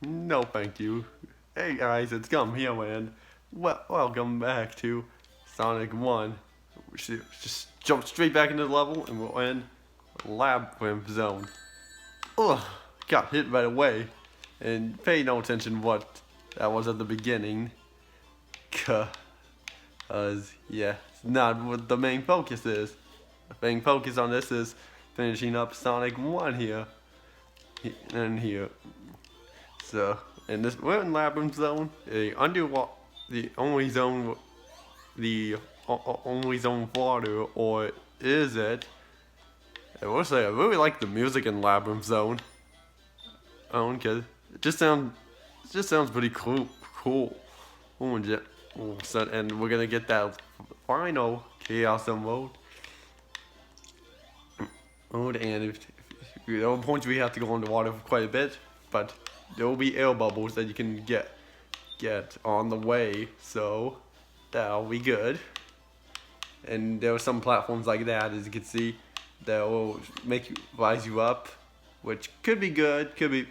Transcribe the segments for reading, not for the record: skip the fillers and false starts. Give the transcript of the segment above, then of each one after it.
No, thank you. Hey guys, it's Gum here, and welcome back to Sonic 1. We should just jump straight back into the level, and we'll end Labyrinth Zone. Ugh, got hit right away, and pay no attention what that was at the beginning. Yeah, it's not what the main focus is. The main focus on this is finishing up Sonic 1 here. And here. So, we're in Labyrinth Zone, the only zone, only zone of water, or is it? I will say I really like the music in Labyrinth Zone. Cause it just sounds pretty cool. And we're gonna get that final Chaos mode. And there are points we have to go underwater for quite a bit, but there will be air bubbles that you can get on the way, so that'll be good. And there are some platforms like that, as you can see, that will rise you up, which could be good, could be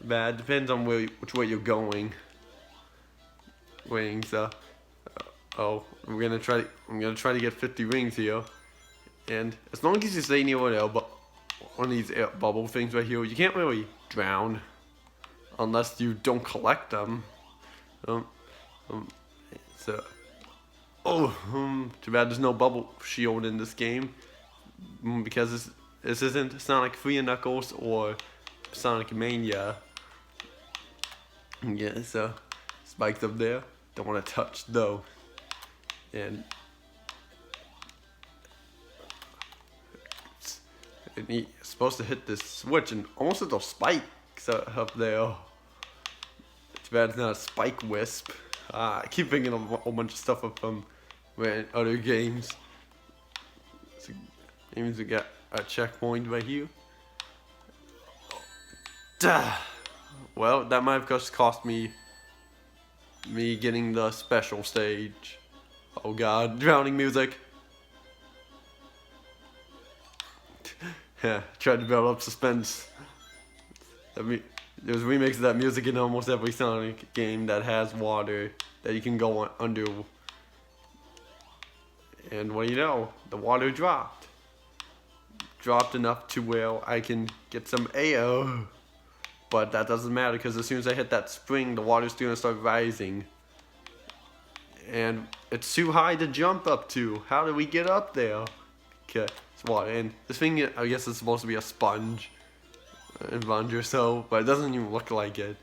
bad, depends on which way you're going. Rings. I'm gonna try to get 50 rings here, and as long as you stay near one of these air bubble things right here, you can't really drown unless you don't collect them. Too bad there's no bubble shield in this game, because this isn't Sonic 3 and Knuckles or Sonic Mania. Yeah, so spikes up there. Don't want to touch though. And you're supposed to hit this switch and almost hit those spikes up there. Too bad it's not a spike wisp. I keep thinking of a whole bunch of stuff from other games. So, means we got a checkpoint right here. Well, that might have just cost me getting the special stage. Oh god, drowning music. Yeah, tried to build up suspense. There's remakes of that music in almost every Sonic game that has water that you can go under. And what do you know? The water dropped. Dropped enough to where I can get some air. But that doesn't matter, because as soon as I hit that spring, the water's gonna start rising. And it's too high to jump up to. How did we get up there? Okay, it's water. And this thing, I guess it's supposed to be a sponge or so, but it doesn't even look like it.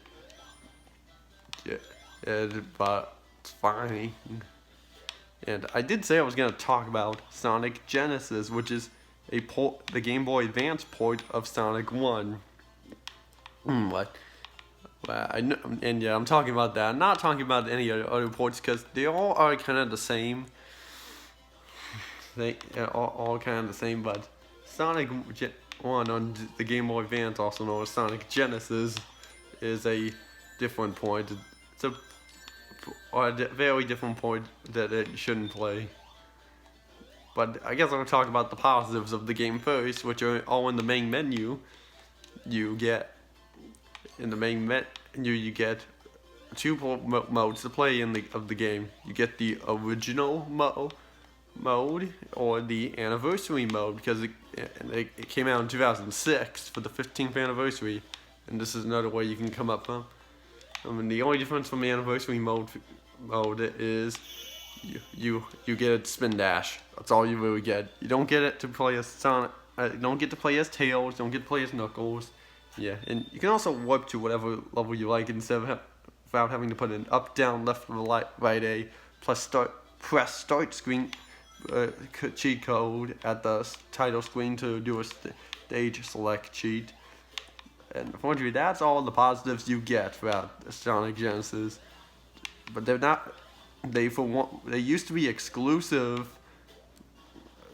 Yeah, but it's fine. And I did say I was gonna talk about Sonic Genesis, which is the Game Boy Advance port of Sonic 1. What? Well, I'm talking about that. I'm not talking about any other ports, because they all are kind of the same. They are all kind of the same, but Sonic 1 on the Game Boy Advance, also known as Sonic Genesis, is a different port. It's a very different port that you shouldn't play. But I guess I'll talk about the positives of the game first, which are all in the main menu. In the main menu, you get two modes to play of the game. You get the original mode or the anniversary mode, because it came out in 2006 for the 15th anniversary, and this is another way you can come up from. The only difference from the anniversary mode is you get a spin dash. That's all you really get. You don't get it to play as Sonic. You don't get to play as Tails. Don't get to play as Knuckles. Yeah, and you can also warp to whatever level you like without having to put an up, down, left, right A, press start screen cheat code at the title screen to do a stage select cheat. And unfortunately, that's all the positives you get throughout Sonic Genesis. But they're not. They used to be exclusive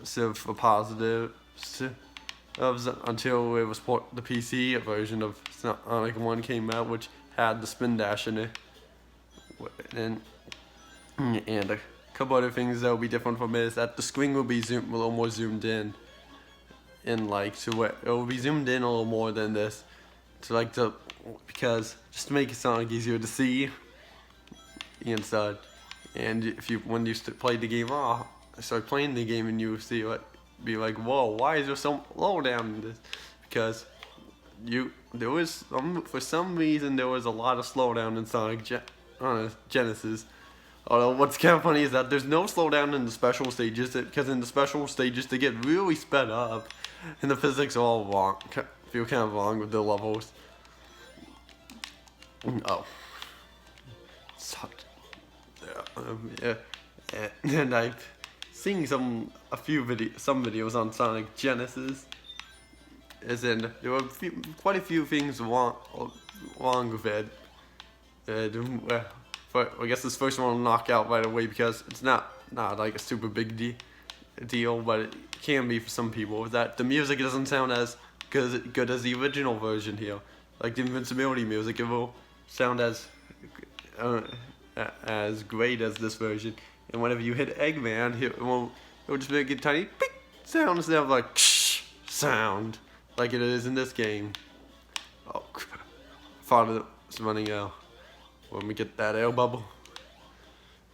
for positives until it was the PC version of Sonic 1 came out, which had the spin dash in it. And a couple other things that will be different from it is that the screen will be a little more zoomed in. It will be zoomed in a little more than this because just to make Sonic easier to see inside. And if you when you play the game, start playing the game and you see be like, whoa, why is there so low down in this? Because there was for some reason there was a lot of slowdown in Sonic Genesis. Although what's kind of funny is that there's no slowdown in the special stages, because in the special stages they get really sped up, and the physics are all wrong. Feel kind of wrong with the levels. Oh, sucked. Yeah, and I've seen some videos on Sonic Genesis. As in, there were quite a few things wrong with it. I guess this first one will knock out right away because it's not like a super big deal, but it can be for some people. That the music doesn't sound as good as the original version here. Like the Invincibility music, it will sound as great as this version. And whenever you hit Eggman, it will just make a tiny beep sound instead of like sound like it is in this game. Oh, thought it was running out. Let me get that air bubble.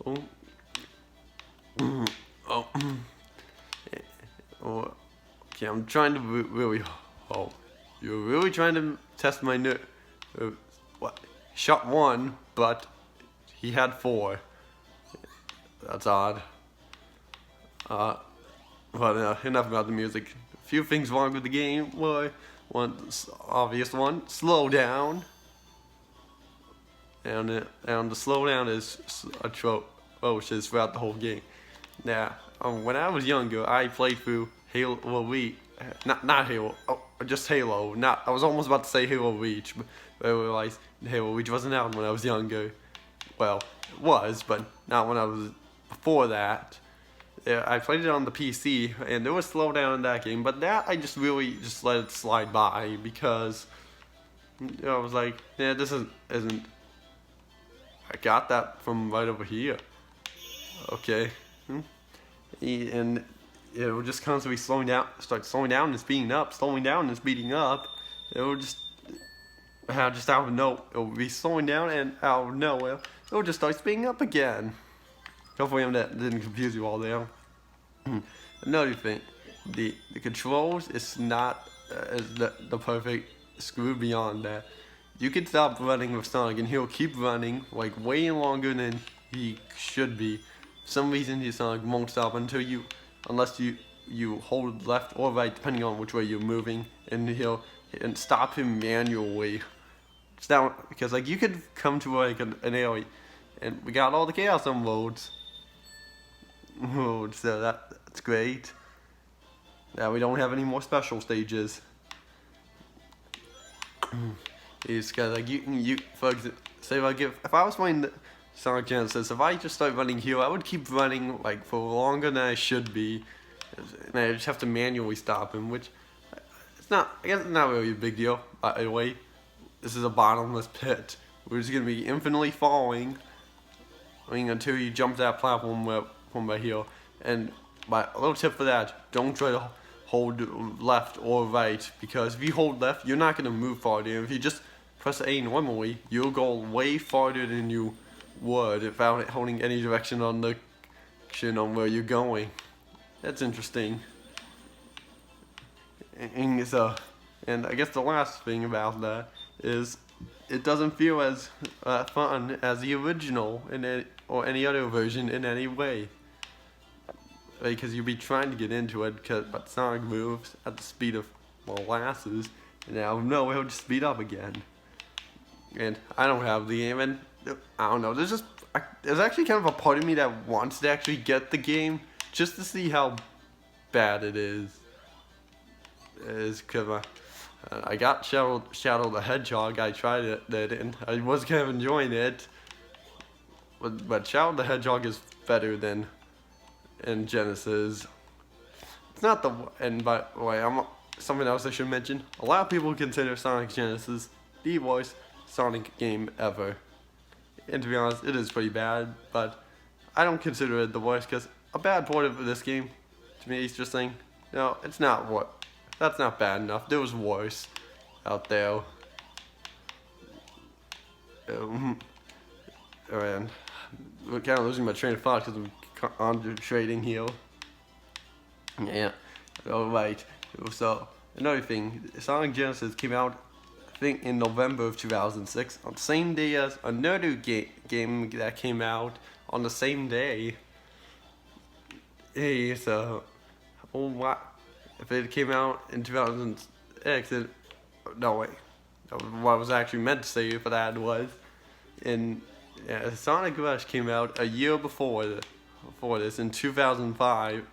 Oh. Oh. Oh. Okay, I'm trying to really. Oh, you're really trying to test my nerve. What? Shot 1, but he had 4. That's odd. But enough about the music. A few things wrong with the game. One obvious one: slow down. And the slowdown is atrocious throughout the whole game. Now, when I was younger, I played through Halo. Well, not Halo. Oh, just Halo. I was almost about to say Halo Reach, but I realized Halo Reach wasn't out when I was younger. Well, it was, but not when I was before that. Yeah, I played it on the PC, and there was slowdown in that game. But that I just really let it slide by because I was like, yeah, this isn't. I got that from right over here. Okay. And it will just constantly start slowing down and speeding up, slowing down and speeding up. It will just out of nowhere, it will be slowing down, and out of nowhere, it will just start speeding up again. Hopefully that didn't confuse you all there. Another thing, the controls is not the perfect screw beyond that. You can stop running with Sonic and he'll keep running like way longer than he should be. For some reason his Sonic won't stop unless you hold left or right depending on which way you're moving, and stop him manually. Because like you could come to like an area, and we got all the Chaos Emeralds. So that's great. Now we don't have any more special stages. It's cause like for example, say like if I was playing the Sonic Genesis, if I just start running here, I would keep running like for longer than I should be, and I just have to manually stop him, which I guess it's not really a big deal. By the way, this is a bottomless pit. We're just gonna be infinitely falling, until you jump that platform from right here. And a little tip for that: don't try to hold left or right, because if you hold left, you're not gonna move farther. If you just press A normally, you'll go way farther than you would without holding any direction on where you're going. That's interesting. And I guess the last thing about that is it doesn't feel as fun as the original or any other version in any way. Because you'll be trying to get into it, but Sonic moves at the speed of molasses, and now no, it'll just speed up again. And I don't have the game, and I don't know. There's actually kind of a part of me that wants to actually get the game just to see how bad it is. Because I got Shadow the Hedgehog. I tried it, and I was kind of enjoying it. But Shadow the Hedgehog is better than in Genesis. It's not and by the way, something else I should mention. A lot of people consider Sonic Genesis the worst Sonic game ever. And to be honest, it is pretty bad, but I don't consider it the worst, because a bad part of this game, to me, is just saying, no, that's not bad enough. There was worse out there. Um, and we're kind of losing my train of thought because I'm concentrating here. Yeah. Alright. So another thing, Sonic Genesis came out, I think, in November of 2006, on the same day as another game that came out on the same day. Hey, so, oh what? If it came out in 2006, no wait. What I was actually meant to say for that was, Sonic Rush came out a year before this in 2005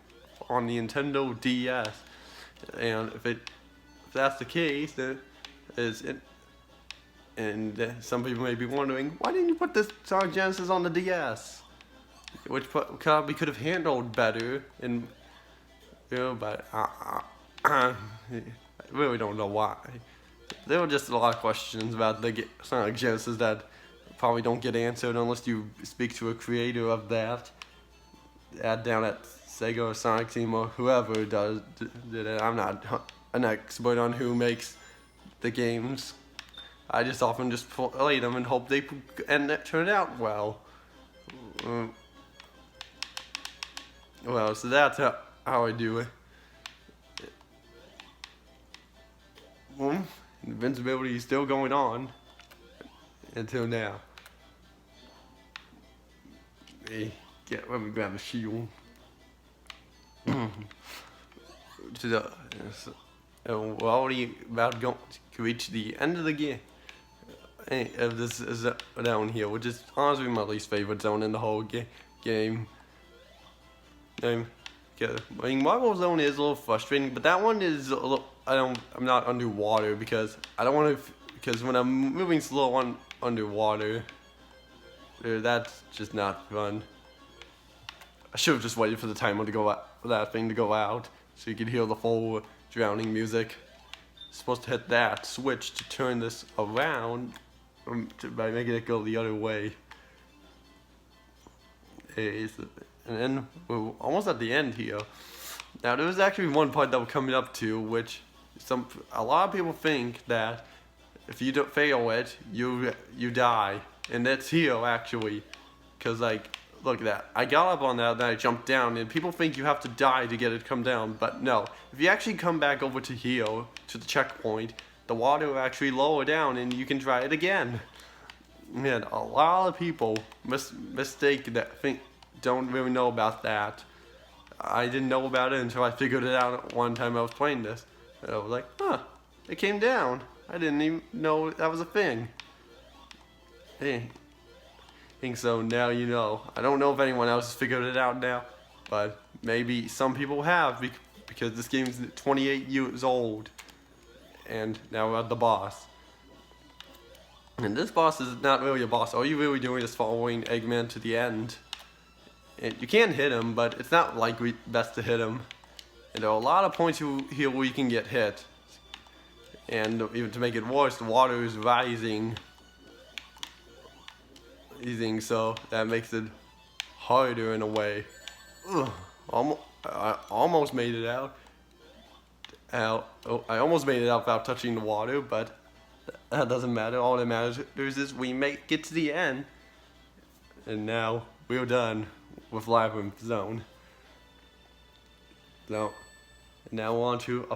on the Nintendo DS. And if that's the case, then some people may be wondering, why didn't you put this Sonic Genesis on the DS? Which probably could have handled better, and but I really don't know why. There were just a lot of questions about the Sonic Genesis that probably don't get answered unless you speak to a creator of that down at Sega or Sonic Team or whoever did it. I'm not an expert on who makes the games. I just often just play them and hope they turn out well. Well, so that's how I do it. Invincibility is still going on until now. Let me grab a shield. We're already about to reach the end of the game. Of this down here, which is honestly my least favorite zone in the whole game. I mean, Marble Zone is a little frustrating, but that one is a little. I'm not underwater because I don't want to. Because when I'm moving slow underwater, that's just not fun. I should have just waited for the timer to go out, for that thing to go out, so you could hear the full drowning music. Supposed to hit that switch to turn this around by making it go the other way. And then we're almost at the end here. Now there was actually one part that we're coming up to, which a lot of people think that if you don't fail it, you die, and that's here actually, cause like look at that. I got up on that, then I jumped down, and people think you have to die to get it to come down, but no. If you actually come back over to here to the checkpoint, the water will actually lower down, and you can try it again. Man, a lot of people mistake that don't really know about that. I didn't know about it until I figured it out one time I was playing this. And I was like, huh, it came down. I didn't even know that was a thing. Hey, I think so, now you know. I don't know if anyone else has figured it out now, but maybe some people have because this game's 28 years old. And now we're at the boss. And this boss is not really a boss. All you're really doing is following Eggman to the end. And you can hit him, but it's not likely best to hit him. And there are a lot of points here where you can get hit. And even to make it worse, the water is rising. So that makes it harder in a way. I almost made it out. I almost made it out without touching the water, but that doesn't matter. All that matters is we make it to the end. And now we're done with Labyrinth Zone. So, now we're on to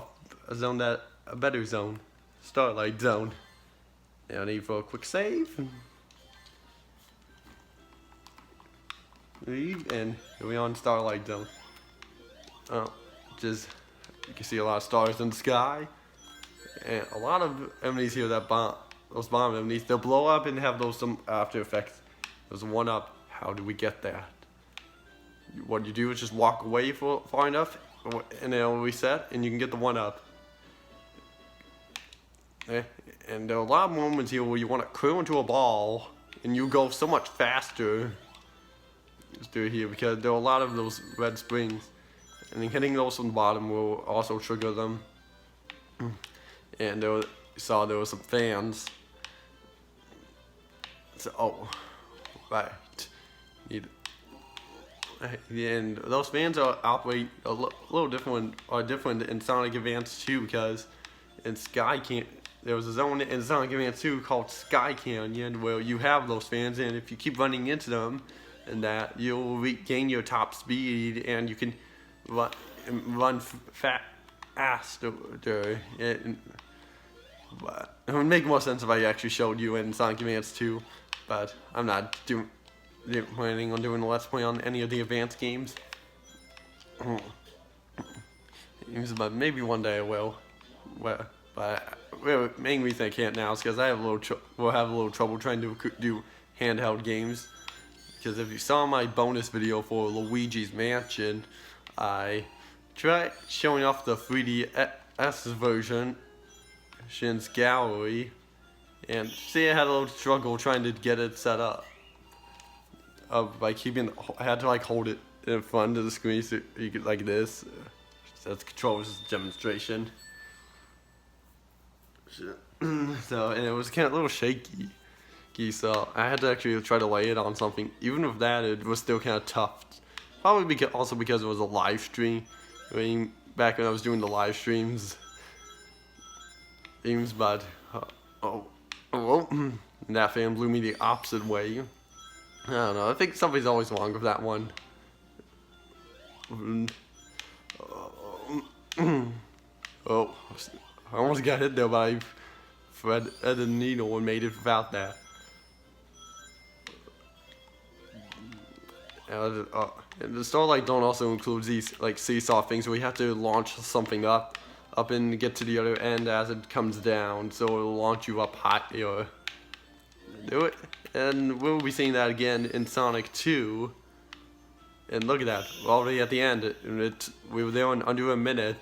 a better zone, Starlight Zone. Now I need for a quick save. Leave, and here we are on Starlight Zone. You can see a lot of stars in the sky, and a lot of enemies here that those bomb enemies, they'll blow up and have some after effects. There's one up. How do we get that? What you do is just walk away far enough, and it'll reset, and you can get the one up. And there are a lot of moments here where you want to curl into a ball, and you go so much faster. Just do it here because there are a lot of those red springs, and then hitting those from the bottom will also trigger them. And you saw there were some fans. So, right. And those fans operate a little different in Sonic Advance 2 because in Sky there was a zone in Sonic Advance 2 called Sky Canyon where you have those fans, and if you keep running into them, and that you'll regain your top speed, and you can run faster. But it would make more sense if I actually showed you in Sonic Advance 2, but I'm not planning on doing a Let's Play on any of the Advance games. But maybe one day I will. But the main reason I can't now is because I have a little trouble trying to do handheld games. Because if you saw my bonus video for Luigi's Mansion, I tried showing off the 3DS version, Shin's Gallery, and see I had a little struggle trying to get it set up. By I had to like hold it in front of the screen so you could like this. That's controls demonstration. So, and it was kind of a little shaky. So I had to actually try to lay it on something. Even with that, it was still kind of tough. Probably also because it was a live stream. I mean, back when I was doing the live streams, but that fan blew me the opposite way. I don't know. I think somebody's always wrong with that one. Oh, I almost got hit there, but I threaded the needle and made it without that. And the Starlight Zone also includes these like seesaw things where you have to launch something up and get to the other end as it comes down, so it'll launch you up higher. Do it, and we'll be seeing that again in Sonic 2. And look at that, we're already at the end. We were there in under a minute.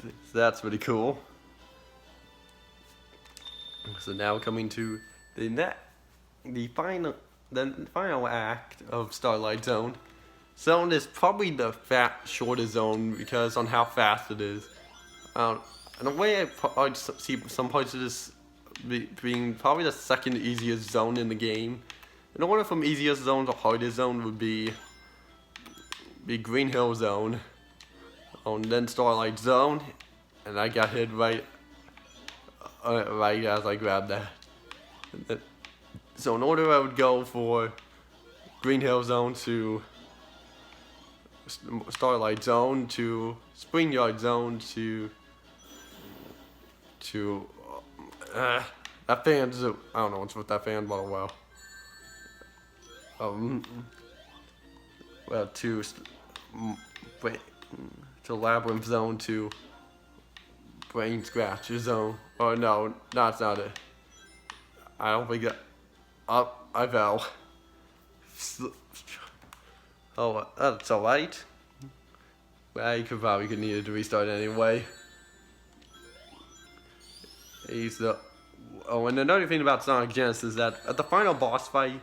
So that's pretty cool. So now coming to the final act of Starlight Zone. Zone is probably the shortest zone because on how fast it is. In a way, I'd see some parts of this being probably the second easiest zone in the game. And the one from easiest zone to hardest zone would be Green Hill Zone, and then Starlight Zone, and I got hit right as I grabbed that. So in order, I would go for Green Hill Zone to Starlight Zone to Spring Yard Zone to that fan's I don't know what's with that fan, but well. To Labyrinth Zone to Brain Scratcher Zone. Oh no, that's not it. I don't think that. I fell. Oh, that's alright. I probably could need to restart anyway. And another thing about Sonic Genesis is that at the final boss fight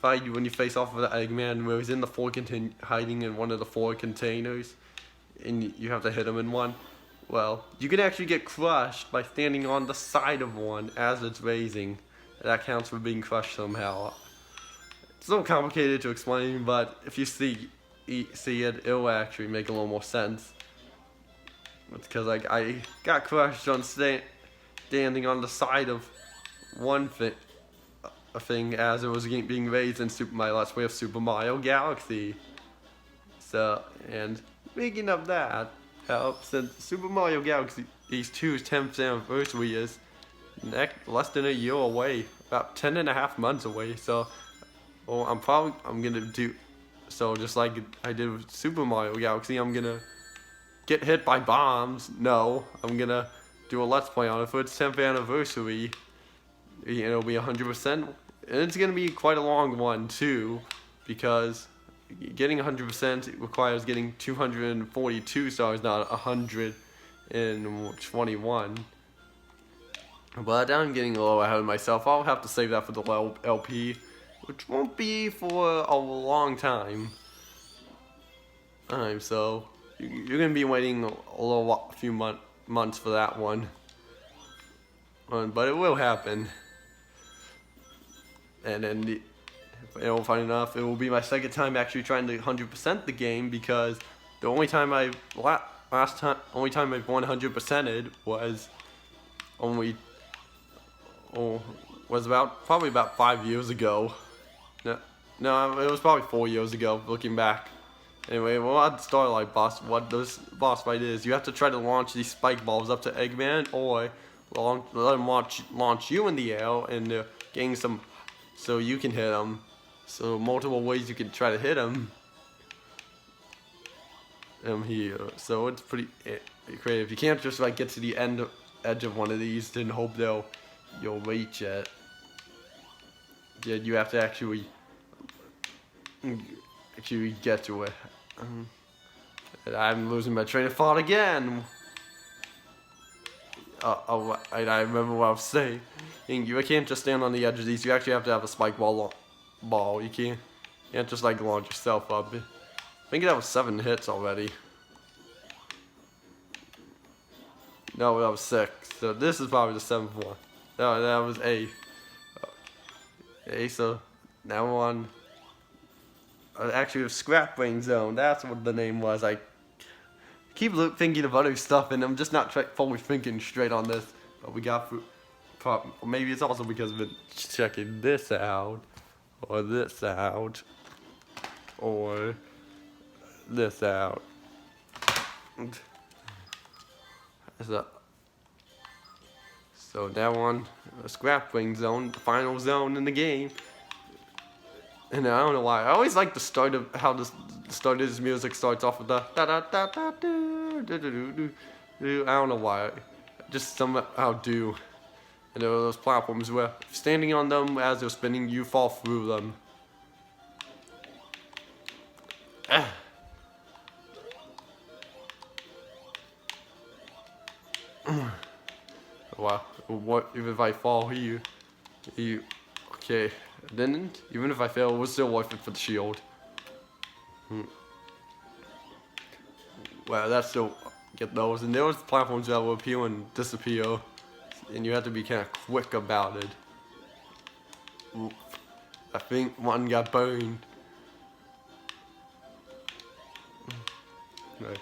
when you face off with the Eggman, where he's in the hiding in one of the 4 containers, and you have to hit him in one. Well, you can actually get crushed by standing on the side of one as it's raising. That counts for being crushed somehow. It's a little complicated to explain, but if you see it, it'll actually make a little more sense. It's because like I got crushed on standing on the side of one thing as it was being raised in my Let's Play of Super Mario Galaxy. So, and speaking of that, since Super Mario Galaxy 2's 10th anniversary is less than a year away, about 10.5 months away. So, I'm gonna do so just like I did with Super Mario Galaxy. I'm gonna get hit by bombs. No, I'm gonna do a Let's Play on it for its 10th anniversary. It'll be 100%, and it's gonna be quite a long one too, because getting 100% requires getting 242 stars, not 121. But I'm getting a little ahead of myself. I'll have to save that for the LP, which won't be for a long time. So you're gonna be waiting a few months for that one. But it will happen. And then, funny enough, it will be my second time actually trying to 100% the game, because the only time last time, only time I've 100%ed was only, was probably about 5 years ago. No, it was probably 4 years ago, looking back. Anyway, well, at Starlight boss, what this boss fight is, you have to try to launch these spike balls up to Eggman, or let him launch you in the air and gain some, so you can hit him. So multiple ways you can try to hit him. Here, so it's pretty creative. You can't just like get to the edge of one of these and hope you'll reach it. Yeah, you have to actually get to it. And I'm losing my train of thought again. I remember what I was saying. You can't just stand on the edge of these. You actually have to have a spike ball. You can't just like launch yourself up. I think that was 7 hits already. No, that was 6. So this is probably the 7th one. No, that was 8. Okay, so now we're on. Actually, Scrap Brain Zone. That's what the name was. I keep thinking of other stuff, and I'm just not fully thinking straight on this. But we got. Maybe it's also because I've been checking this out, or this out, or this out. So now on the Scrap Brain Zone, the final zone in the game. And I don't know why. I always like the start of how the start of this music starts off with the da da da da do do do do do. I don't know why. Just somehow do. And there are those platforms where standing on them as they're spinning, you fall through them. Wow. What if I fall here? Okay. Didn't. Even if I fail, it was still worth it for the shield. Wow, that's still get those. And there was platforms that will appear and disappear, and you have to be kind of quick about it. Oof. I think one got burned. Right.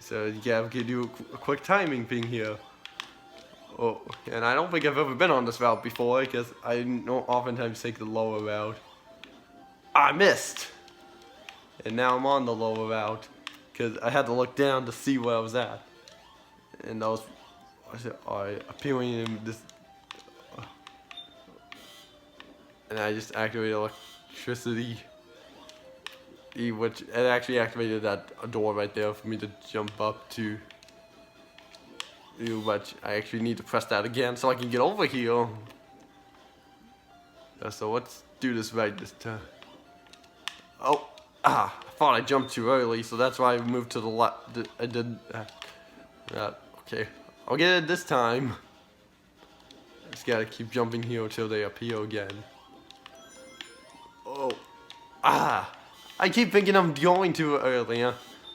So you have to do a quick timing thing here. Oh, and I don't think I've ever been on this route before because I don't oftentimes take the lower route. I missed! And now I'm on the lower route because I had to look down to see where I was at. And those are appearing in this. And I just activated electricity. Which it actually activated that door right there for me to jump up to. But I actually need to press that again so I can get over here. So let's do this right this time. Oh, I thought I jumped too early, so that's why I moved to the left. I did that. Okay, I'll get it this time. I just gotta keep jumping here until they appear again. Oh, I keep thinking I'm going too early.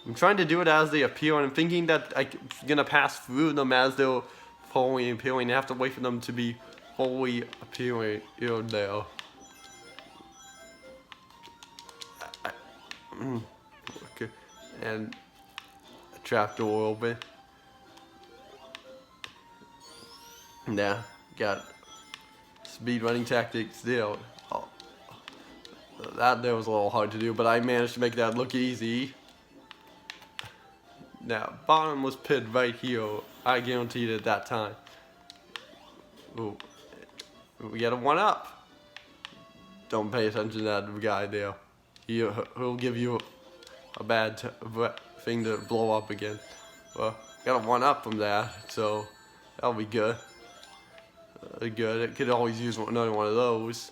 I'm trying to do it as they appear, and I'm thinking that I'm gonna pass through them as they're fully appearing. I have to wait for them to be fully appearing there. Okay, and a trapdoor open. Now, got speed running tactics there. Oh, that there was a little hard to do, but I managed to make that look easy. Now, bottomless pit right here. I guaranteed it at that time. Ooh. We got a 1-up. Don't pay attention to that guy there. He'll give you a bad thing to blow up again. Well, got a 1-up from that, so that'll be good. Good. It could always use another one of those.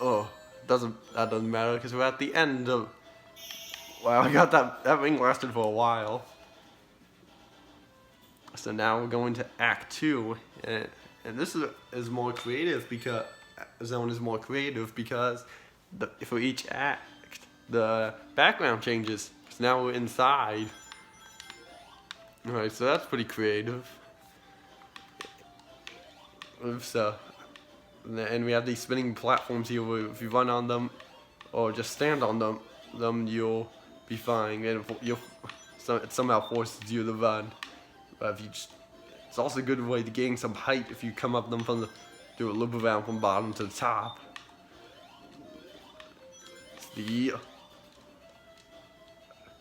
Oh. That doesn't matter because we're at the end of. Wow, I got that thing lasted for a while. So now we're going to Act 2, and this is more creative because zone is more creative because for each act the background changes. So now we're inside. All right, so that's pretty creative. So. And we have these spinning platforms here where if you run on them or just stand on them, them, you'll be fine, and it somehow forces you to run. But if you just, it's also a good way to gain some height if you come up them from the, do a loop around from bottom to the top. The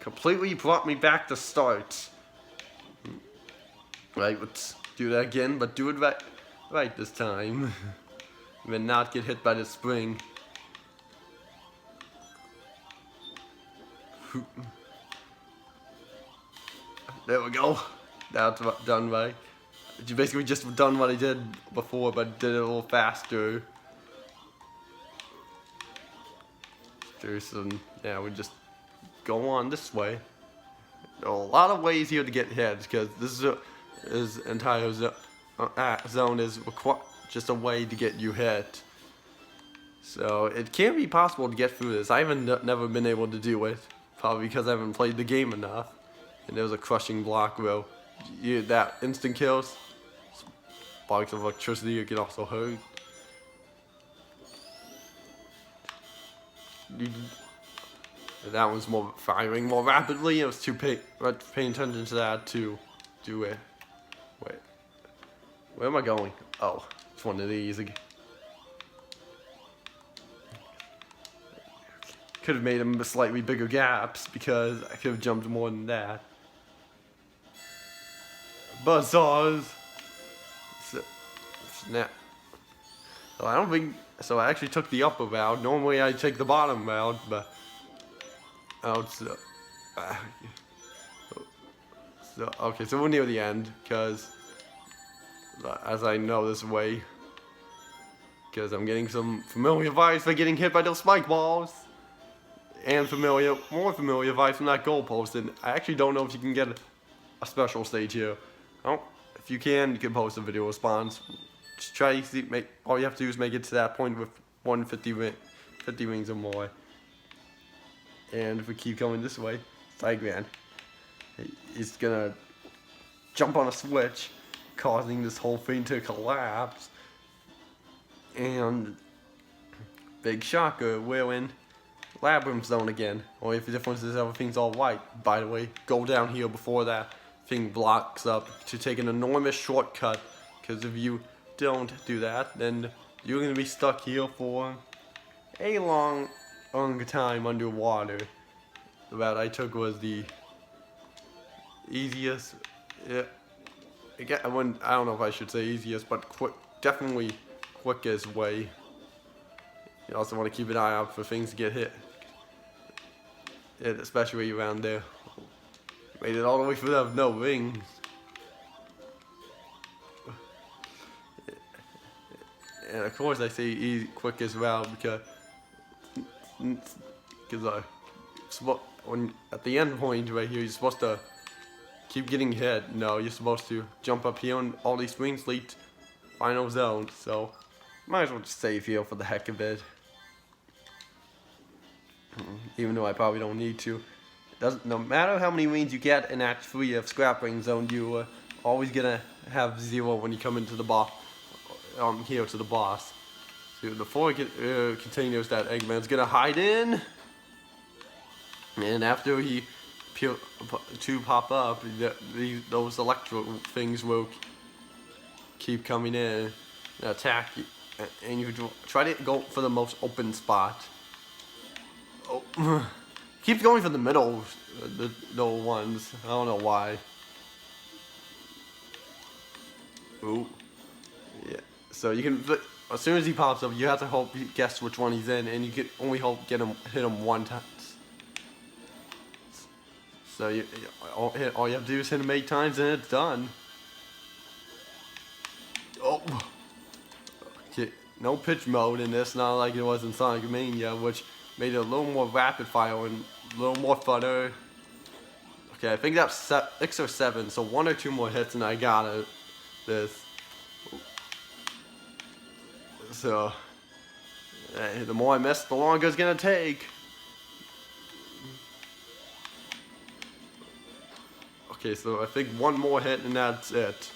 completely brought me back to start. Right, let's do that again, but do it right this time. And then not get hit by the spring. There we go. That's done right. You basically just done what I did before, but did it a little faster. There's some, yeah, we just go on this way. There are a lot of ways here to get hit, because this entire zone is just a way to get you hit. So it can be possible to get through this. I haven't never been able to do it, probably because I haven't played the game enough. And there's a crushing block where that instant kills, sparks of electricity, you can also hurt. That one's more firing more rapidly. It was too paying attention to that to do it. Wait, where am I going? Oh, it's one of these. Could have made them slightly bigger gaps because I could have jumped more than that. Buzzsaws. Snap. So I don't think. So I actually took the upper route. Normally I take the bottom route, but okay, so we're near the end, because as I know this way, because I'm getting some familiar vibes for getting hit by those spike balls, and more familiar vibes from that goalpost. And I actually don't know if you can get a special stage here. If you can post a video response. Just try to see, all you have to do is make it to that point with 50 rings or more. And if we keep going this way, Cycman, he's gonna jump on a switch, causing this whole thing to collapse. And Big Shocker, we're in Labyrinth Zone again. Only if the difference is everything's all white. By the way, go down here before that thing blocks up to take an enormous shortcut. Because if you don't do that, then you're gonna be stuck here for a long time underwater. The route I took was the easiest. Yeah, I don't know if I should say easiest, but definitely quickest way. You also want to keep an eye out for things to get hit. Especially around there. Made it all the way through that with no rings. And of course I say easy, quickest route because when at the end point right here, you're supposed to keep getting hit. No, you're supposed to jump up here and all these rings lead to final zone. So might as well just save here for the heck of it. Even though I probably don't need to. No matter how many rings you get in Act 3 of Scrap Ring Zone, you are always gonna have 0 when you come into the boss. Here to the boss. So before it continues, that Eggman's gonna hide in, and after he two pop up, those electro things will keep coming in and attack you, and you try to go for the most open spot. Oh, keeps going for the middle, the ones. I don't know why. Ooh, yeah. So you can, as soon as he pops up, you have to guess which one he's in, and you can only hit him one time. So all you have to do is hit him 8 times, and it's done. Oh, okay. No pitch mode in this, not like it was in Sonic Mania, which made it a little more rapid fire and a little more funner. Okay, I think that's 6 or 7, so 1 or 2 more hits, and I got it. So, the more I miss, the longer it's gonna take. Okay, so I think 1 more hit and that's it.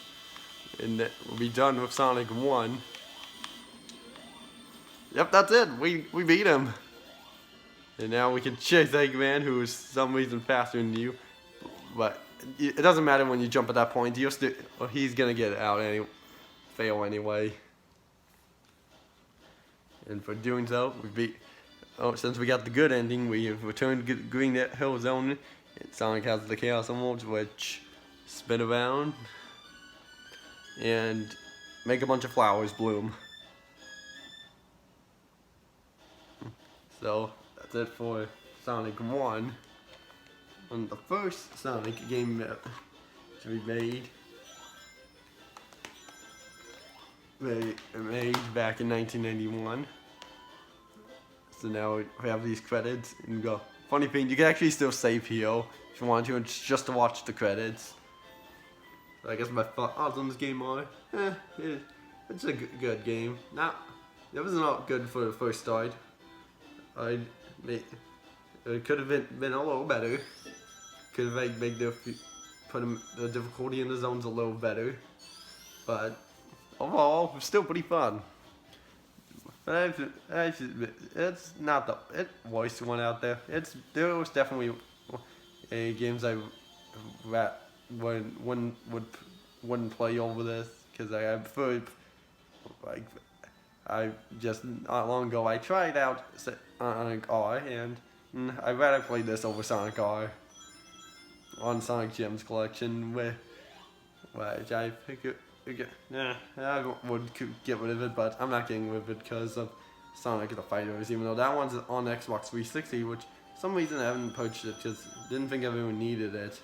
And we'll be done with Sonic 1. Yep, that's it. We beat him. And now we can chase Eggman, who is some reason faster than you. But it doesn't matter when you jump at that point. You're still, he's gonna get out fail anyway. And for doing so, we beat. Oh, since we got the good ending, we have returned to Green Hill Zone. And Sonic has the Chaos Emeralds, which spin around and make a bunch of flowers bloom. So that's it for Sonic 1. On the first Sonic game to be made back in 1991. So now we have these credits and go. Funny thing, you can actually still save here if you want to, it's just to watch the credits. So I guess my thoughts on this game are, it's a good game. It was not good for the first start. It could have been a little better. Could have made the difficulty in the zones a little better, but overall, it's still pretty fun. It's not the worst one out there. There was definitely games I wouldn't play over this because I preferred, like, I just not long ago I tried out Sonic R and I'd rather play this over Sonic R on Sonic Gems Collection, which I figured. I would get rid of it, but I'm not getting rid of it because of Sonic the Fighters, even though that one's on Xbox 360, which for some reason I haven't purchased it because I didn't think everyone needed it.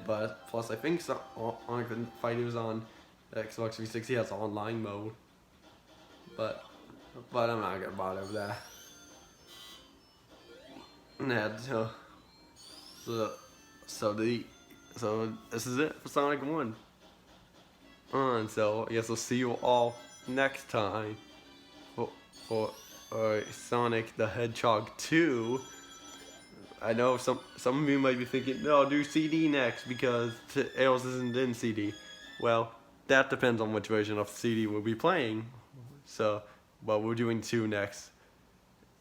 But plus I think Sonic the Fighters on Xbox 360 has online mode, but I'm not gonna bother with that. So this is it for Sonic 1. And so I guess we'll see you all next time for Sonic the Hedgehog 2. I know some of you might be thinking, no, do CD next because Tails isn't in CD. Well, that depends on which version of CD we'll be playing. So, but we're doing 2 next.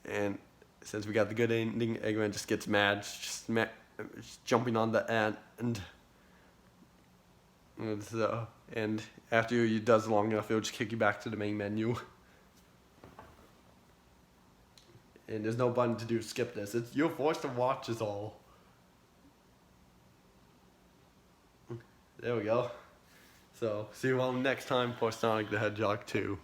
And since we got the good ending, Eggman just gets mad, just jumping on the end. And after he does long enough, it'll just kick you back to the main menu. And there's no button to do skip this. You're forced to watch is all. There we go. So, see you all next time for Sonic the Hedgehog 2.